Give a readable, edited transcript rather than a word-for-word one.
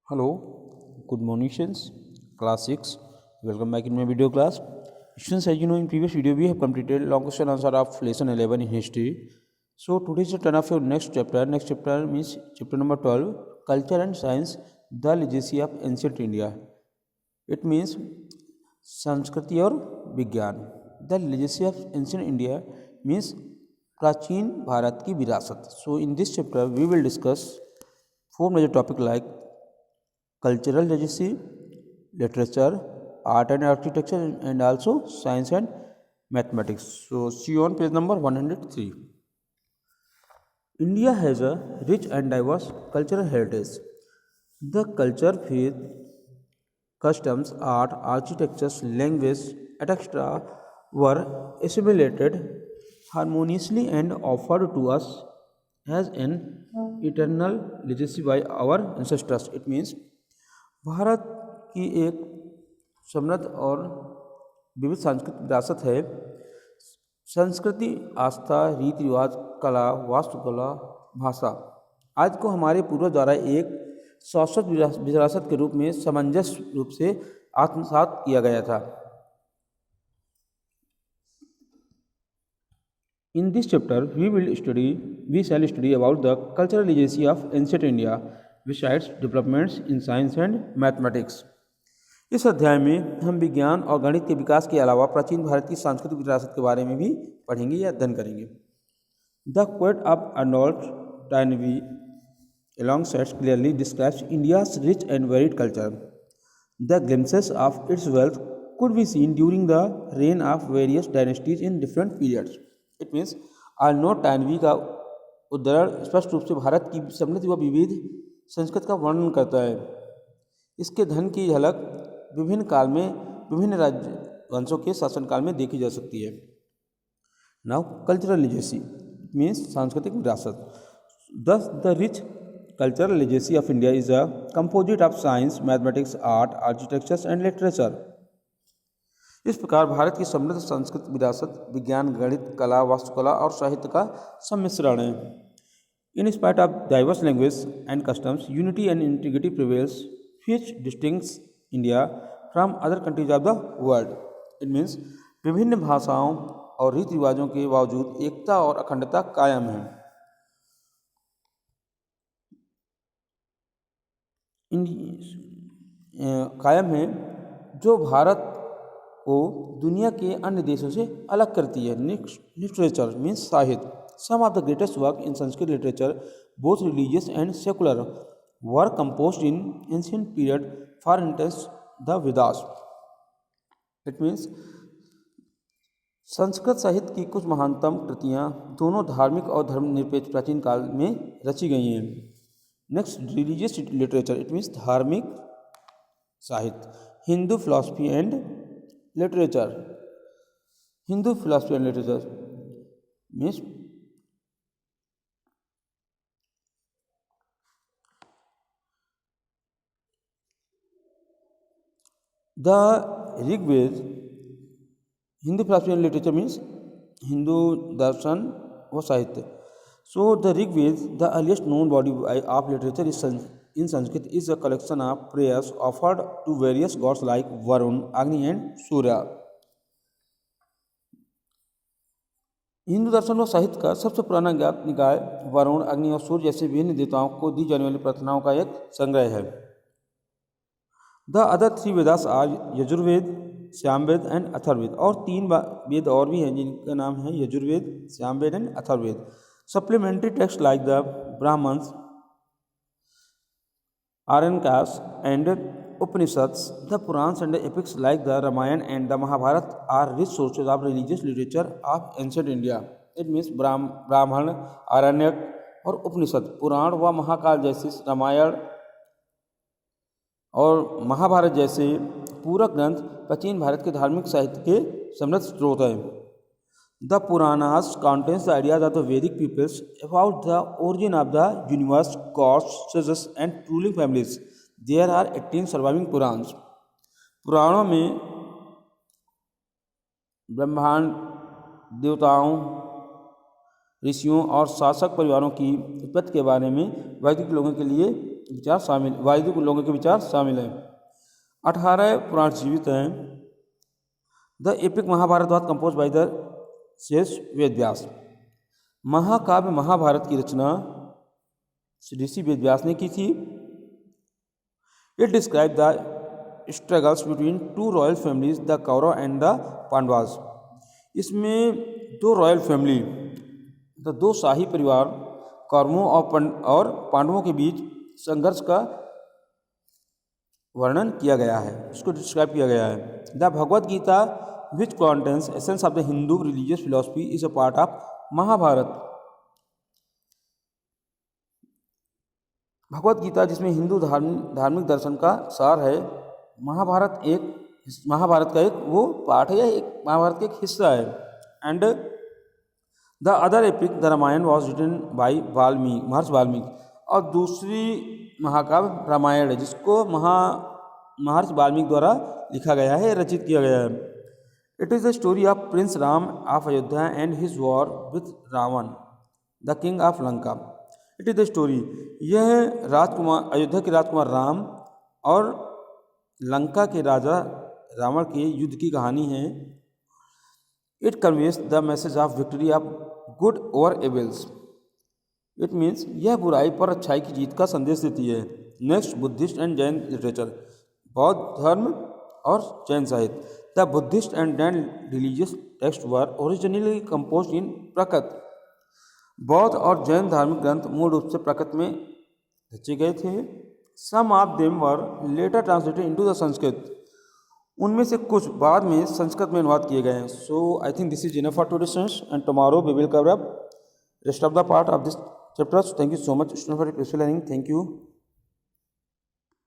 Hello, good morning students, class 6, welcome back in my video class. Students, as you know, in previous video we have completed long question answer of lesson 11 in history. So today is the turn of your next chapter means chapter number 12, culture and science, the legacy of ancient India. It means संस्कृति और विज्ञान. The legacy of ancient India means प्राचीन भारत की विरासत. So in this chapter we will discuss four major topic like cultural legacy, literature, art and architecture, and also science and mathematics. So see you on page number 103. India has a rich and diverse cultural heritage. The culture, faith, customs, art, architectures, language, etc. were assimilated harmoniously and offered to us as an eternal legacy by our ancestors. It means Bharat की एक समृद्ध और विविध सांस्कृतिक विरासत है. संस्कृति, आस्था, रीति रिवाज, कला, वास्तुकला, भाषा आज को हमारे पूर्वज द्वारा एक शाश्वत विरासत के रूप में सामंजस्य रूप से आत्मसात किया गया था. In this chapter we shall study about the cultural legacy of ancient India besides developments in science and mathematics. इस अध्याय में हम विज्ञान और गणित के विकास के अलावा प्राचीन भारत की सांस्कृतिक विरासत के बारे में भी पढ़ेंगे या अध्ययन करेंगे. The quote of Arnold Toynbee alongside clearly describes India's rich and varied culture. The glimpses of its wealth could be seen during the reign of various dynasties in different periods. It means Arnold Toynbee का उद्धरण स्पष्ट रूप से भारत की समृद्ध व विविध संस्कृति का वर्णन करता है. इसके धन की झलक विभिन्न काल में विभिन्न राज्य वंशों के शासनकाल में देखी जा सकती है. नाउ कल्चरल लेजेसी मीन्स सांस्कृतिक विरासत. दस the rich cultural legacy of India is a composite of science, mathematics, art, architectures and literature. इस प्रकार भारत की समृद्ध सांस्कृतिक विरासत विज्ञान, गणित, कला, वास्तुकला और साहित्य का सम्मिश्रण है. In spite of diverse languages and customs, unity and integrity prevails, which distinguishes India from other countries of the world. It means विभिन्न भाषाओं और रीति रिवाजों के बावजूद एकता और अखंडता कायम है. जो भारत को दुनिया के अन्य देशों से अलग करती है. लिटरेचर मीन्स साहित्य. Some of the greatest work in Sanskrit literature, both religious and secular, were composed in ancient period. For instance, the Vedas. It means Sanskrit साहित्य की कुछ महानतम कृतियाँ दोनों धार्मिक और धर्मनिरपेक्ष प्राचीन काल में रची गई हैं. Next, religious literature. It means धार्मिक साहित्य. Hindu philosophy and literature. Hindu philosophy and literature means the Rigved. Hindu philosophy and literature means Hindu darshan or sahitya. So the Rigved, the earliest known body of literature in Sanskrit, is a collection of prayers offered to various gods like Varun, Agni and Surya. Hindu दर्शन और साहित्य का सबसे पुराना ज्ञात निकाय वरुण, अग्नि और सूर्य जैसे विभिन्न देवताओं को दी जाने वाली प्रार्थनाओं का एक संग्रह है. The other three Vedas are Yajurveda, Shyamveda and Atharvaveda. और तीन वेद और भी हैं जिनका नाम है Yajurveda, Shyamveda and Atharvaveda. Supplementary text like the Brahmanas, Aranyakas and Upanishads, the Puranas and epics like the Ramayana and the Mahabharata are rich sources of religious literature of ancient India. It means Brahmana, Aranyaka और उपनिषद, पुराण व महाकाल जैसे रामायण और महाभारत जैसे पूरक ग्रंथ प्राचीन भारत के धार्मिक साहित्य के समृद्ध स्रोत हैं. The Puranas contains the ideas of the Vedic peoples about the origin of the universe, gods, sages and ruling families. There are 18 surviving Purans. पुराणों में ब्रह्मांड, देवताओं, ऋषियों और शासक परिवारों की उत्पत्ति के बारे में वैदिक लोगों के लिए विचार शामिल, वैदिक लोगों के विचार शामिल हैं। 18 पुराण जीवित हैं। The epic Mahabharata was composed by the sage Veda व्यास। महाकाव्य महाभारत की रचना ऋषि वेद व्यास ने की थी। It describe the struggles between two royal families, the Kaurava and the Pandavas. इसमें दो रॉयल फैमिली, दो शाही परिवार कौरवों और पांडवों के बीच संघर्ष का वर्णन किया गया है, उसको डिस्क्राइब किया गया है। The Bhagavad Gita which contains essence of the Hindu religious philosophy is a part of Mahabharata. Bhagavad Gita जिसमें हिंदू धार्मिक दर्शन का सार है, महाभारत का एक वो पार्ट है या एक महाभारत का एक हिस्सा है। And the other epic the Ramayana was written by Maharshi Valmiki. और दूसरी महाकाव्य रामायण है जिसको महर्षि वाल्मीकि द्वारा लिखा गया है, रचित किया गया है। It is the story of prince Ram of Ayodhya and his war with Ravan the king of Lanka. It is the story, यह राजकुमार अयोध्या के राजकुमार राम और लंका के राजा रावण के युद्ध की कहानी है। It conveys the message of victory of good over evils. It means यह बुराई पर अच्छाई की जीत का संदेश देती है। Next, Buddhist and Jain literature, बौद्ध धर्म और जैन साहित्य। The Buddhist and Jain religious text were originally compose in Prakrit. बौद्ध और जैन धार्मिक ग्रंथ मूल रूप से प्राकृत में रचे गए थे। Some of them were later translated into the Sanskrit. उनमें से कुछ बाद में संस्कृत में अनुवाद किए गए हैं। So I think this is enough for today students and tomorrow we will cover up rest of the part of this chapter. So thank you so much students for your peaceful learning. Thank you.